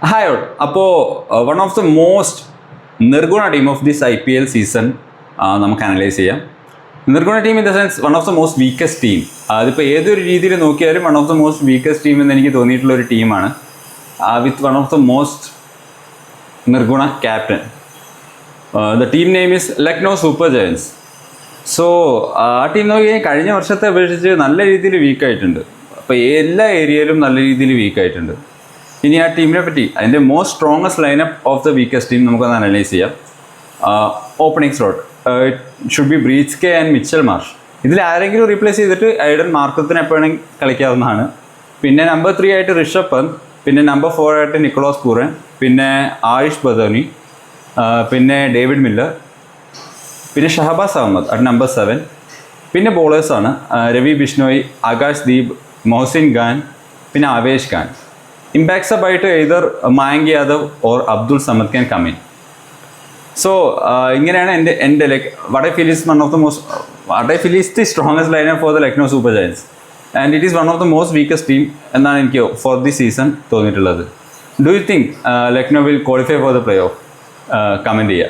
Hi all. അപ്പോൾ one of the most നിർഗുണ team of this IPL season നമുക്ക് analyse ചെയ്യാം. നിർഗുണ team in the sense one of the most weakest team. അതിപ്പോൾ ഏതൊരു രീതിയിൽ നോക്കിയാലും one of the most weakest team എന്ന് എനിക്ക് തോന്നിയിട്ടുള്ള ഒരു ടീമാണ്, with one of the most നിർഗുണ captain. The team name is Lucknow super giants. So ആ ടീം നോക്കി കഴിഞ്ഞ വർഷത്തെ അപേക്ഷിച്ച് നല്ല രീതിയിൽ വീക്കായിട്ടുണ്ട്. അപ്പോൾ എല്ലാ ഏരിയയിലും നല്ല രീതിയിൽ വീക്കായിട്ടുണ്ട്. ഇനി ആ ടീമിനെ പറ്റി അതിൻ്റെ most strongest lineup of the weakest team നമുക്കൊന്ന് അനലൈസ് ചെയ്യാം. Opening slot should be Breetzke and Mitchell Marsh. ഇതിൽ ആരെങ്കിലും റീപ്ലേസ് ചെയ്തിട്ട് ഐഡൻ മാർക്കത്തിന് എപ്പോഴും കളിക്കാവുന്നതാണ്. പിന്നെ നമ്പർ 3 ആയിട്ട് ഋഷഭ് പന്ത്, പിന്നെ നമ്പർ 4 ആയിട്ട് നിക്കോളാസ് പൂരൻ, പിന്നെ ആയുഷ് ബദോനി, പിന്നെ ഡേവിഡ് മില്ലർ, പിന്നെ ഷഹബാസ് അഹമ്മദ് അറ്റ് നമ്പർ 7. പിന്നെ ബോളേഴ്സാണ് രവി ബിഷ്ണോയ്, ആകാശ് ദീപ്, മൊഹസിൻ ഖാൻ, പിന്നെ ആവേശ് ഖാൻ. ഇമ്പാക്ട് സബ് ആയിട്ട് either Mayank Yadav or Abdul Samad can come in. So ഇങ്ങനെയാണ് എൻ്റെ like what I feel is one of the most what I feel is the strongest lineup for the Lucknow super Giants and it is one of the most weakest team എന്നാണ് എനിക്ക് for the season തോന്നിയിട്ടുള്ളത്. Do you think Lucknow will qualify for the playoff? Comment ചെയ്യുക.